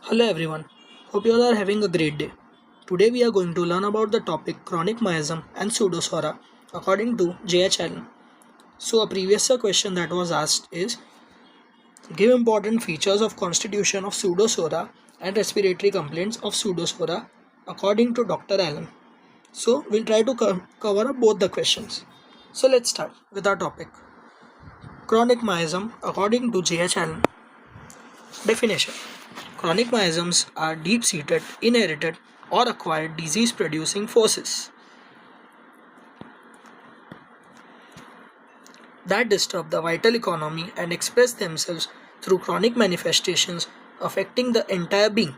Hello everyone, hope you all are having a great day. Today we are going to learn about the topic chronic miasm and pseudopsora according to J.H. Allen. So a previous question that was asked is give important features of constitution of pseudopsora and respiratory complaints of pseudopsora according to Dr. Allen. So we'll try to cover up both the questions. So let's start with our topic. Chronic miasm according to J.H. Allen. Definition. Chronic miasms are deep-seated, inherited, or acquired disease-producing forces that disturb the vital economy and express themselves through chronic manifestations affecting the entire being,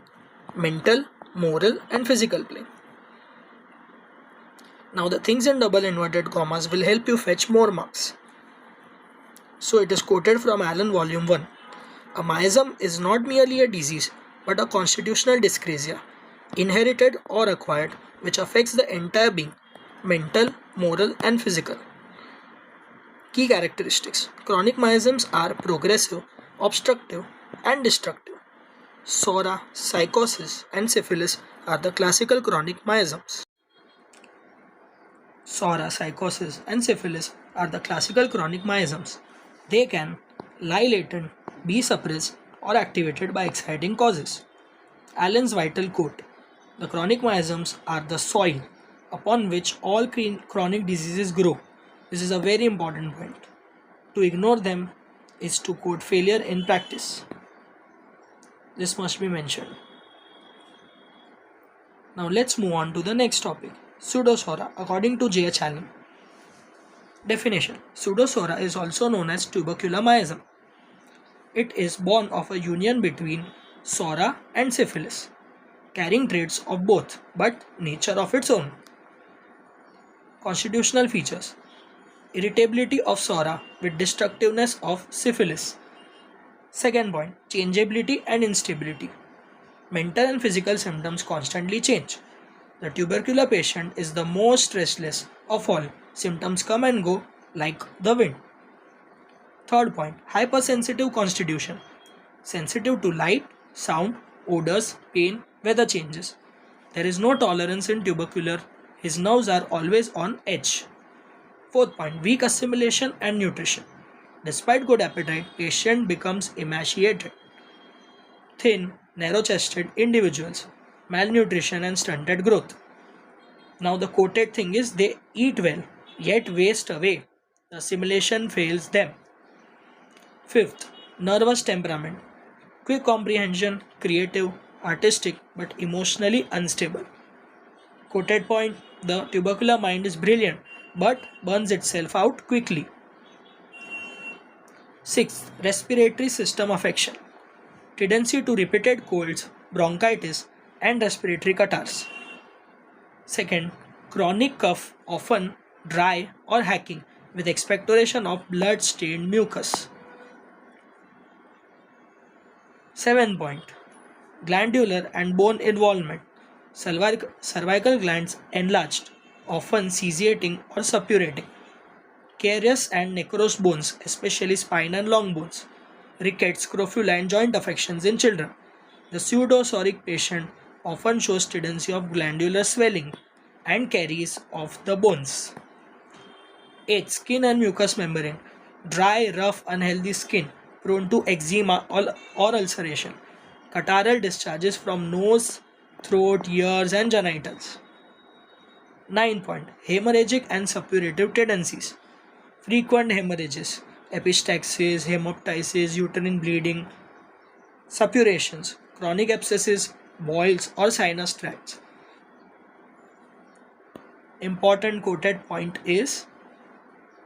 mental, moral, and physical plane. Now the things in double inverted commas will help you fetch more marks. So it is quoted from Allen Volume 1. A miasm is not merely a disease but a constitutional dyscrasia, inherited or acquired, which affects the entire being, mental, moral, and physical. Key characteristics. Chronic miasms are progressive, obstructive, and destructive. Psora, psychosis, and syphilis are the classical chronic miasms. Psora, psychosis, and syphilis are the classical chronic miasms. They can lie latent, be suppressed, or activated by exciting causes. Allen's vital quote: the chronic miasms are the soil upon which all chronic diseases grow. This is a very important point. To ignore them is to quote failure in practice. This must be mentioned. Now let's move on to the next topic. Pseudopsora according to J.H. Allen. Definition. Pseudopsora is also known as tubercular miasm. It is born of a union between psora and syphilis, carrying traits of both but nature of its own. Constitutional features. Irritability of psora with destructiveness of syphilis. Second point, changeability and instability. Mental and physical symptoms constantly change. The tubercular patient is the most restless of all. Symptoms come and go like the wind. Third point, hypersensitive constitution. Sensitive to light, sound, odors, pain, weather changes. There is no tolerance in tubercular. His nerves are always on edge. Fourth point, weak assimilation and nutrition. Despite good appetite, patient becomes emaciated. Thin, narrow-chested individuals, malnutrition and stunted growth. Now the quoted thing is they eat well, yet waste away. The assimilation fails them. Fifth, nervous temperament. Quick comprehension, creative, artistic, but emotionally unstable. Quoted point, the tubercular mind is brilliant, but burns itself out quickly. Sixth, respiratory system affection. Tendency to repeated colds, bronchitis, and respiratory catarrhs. Second, chronic cough, often dry or hacking, with expectoration of blood-stained mucus. 7th point, glandular and bone involvement. Cervical glands enlarged, often caesating or suppurating. Carious and necrosed bones, especially spine and long bones. Rickets, scrofula and joint affections in children. The pseudopsoric patient often shows tendency of glandular swelling and caries of the bones. 8. Skin and mucous membrane. Dry, rough, unhealthy skin, prone to eczema or ulceration. Catarrhal discharges from nose, throat, ears and genitals. 9 point. Hemorrhagic and suppurative tendencies. Frequent hemorrhages, epistaxis, hemoptysis, uterine bleeding, suppurations, chronic abscesses, boils or sinus tracts. Important quoted point is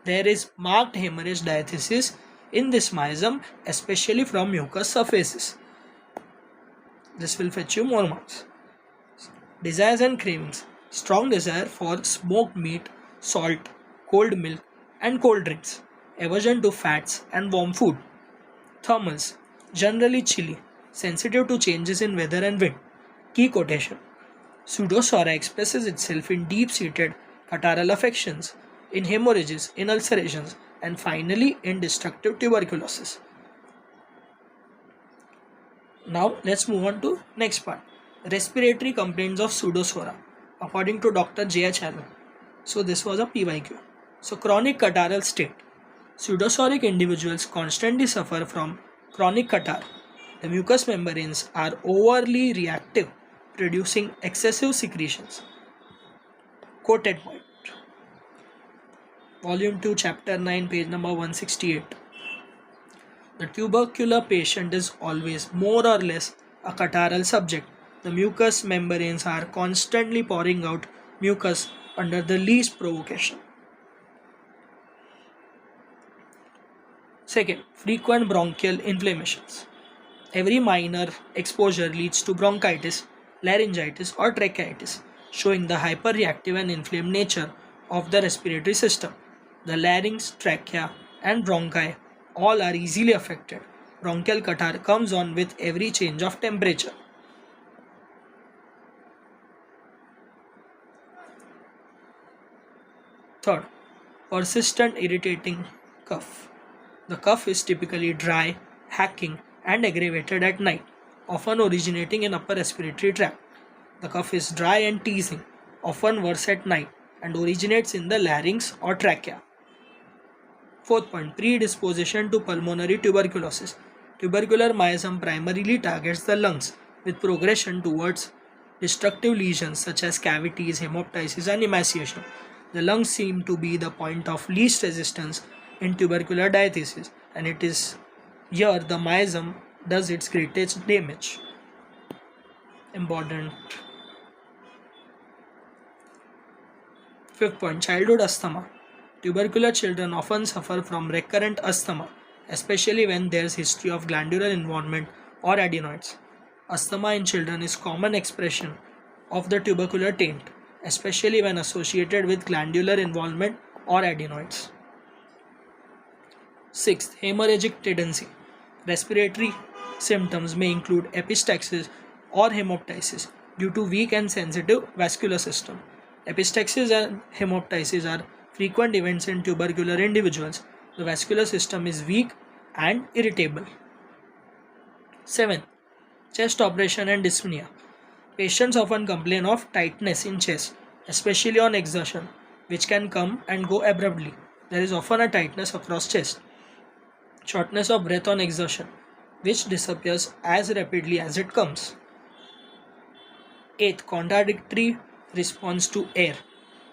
there is marked hemorrhage diathesis in this miasm, especially from mucous surfaces. This will fetch you more marks. Desires and cravings. Strong desire for smoked meat, salt, cold milk and cold drinks. Aversion to fats and warm food. Thermals. Generally chilly. Sensitive to changes in weather and wind. Key quotation. Pseudopsora expresses itself in deep-seated catarrhal affections, in hemorrhages, in ulcerations, and finally in destructive tuberculosis. Now let's move on to next part. Respiratory complaints of pseudopsora according to Dr. J.H. Allen. So this was a PYQ. So chronic catarrhal state. Pseudosoric individuals constantly suffer from chronic catarrh. The mucous membranes are overly reactive, producing excessive secretions. Quoted point. Volume 2, Chapter 9, page number 168. The tubercular patient is always more or less a catarrhal subject. The mucous membranes are constantly pouring out mucus under the least provocation. Second, frequent bronchial inflammations. Every minor exposure leads to bronchitis, laryngitis or tracheitis, showing the hyperreactive and inflamed nature of the respiratory system. The larynx, trachea and bronchi all are easily affected. Bronchial catarrh comes on with every change of temperature. Third, persistent irritating cough. The cough is typically dry, hacking and aggravated at night, often originating in upper respiratory tract. The cough is dry and teasing, often worse at night, and originates in the larynx or trachea. Fourth point, predisposition to pulmonary tuberculosis. Tubercular miasm primarily targets the lungs, with progression towards destructive lesions such as cavities, hemoptysis and emaciation. The lungs seem to be the point of least resistance in tubercular diathesis, and it is here the miasm does its greatest damage. Important. Fifth point, childhood asthma. Tubercular children often suffer from recurrent asthma, especially when there is history of glandular involvement or adenoids. Asthma in children is common expression of the tubercular taint, especially when associated with glandular involvement or adenoids. Sixth, hemorrhagic tendency. Respiratory symptoms may include epistaxis or hemoptysis due to weak and sensitive vascular system. Epistaxis and hemoptysis are frequent events in tubercular individuals. The vascular system is weak and irritable. 7. Chest operation and dyspnea. Patients often complain of tightness in chest, especially on exertion, which can come and go abruptly. There is often a tightness across chest. Shortness of breath on exertion, which disappears as rapidly as it comes. 8. Contradictory response to air.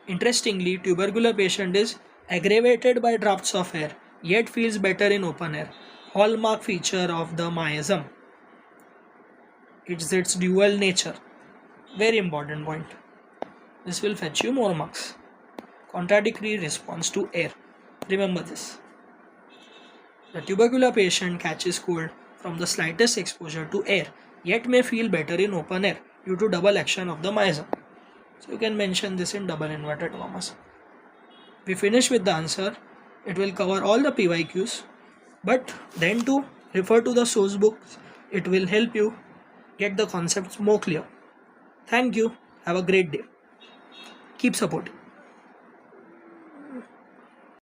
Interestingly, tubercular patient is aggravated by drafts of air, yet feels better in open air. Hallmark feature of the miasm. It's its dual nature. Very important point. This will fetch you more marks. Contradictory response to air. Remember this. The tubercular patient catches cold from the slightest exposure to air, yet may feel better in open air due to double action of the miasm. So you can mention this in double inverted commas. We finish with the answer. It will cover all the PYQs, but then to refer to the source books, it will help you get the concepts more clear. Thank you. Have a great day. Keep supporting.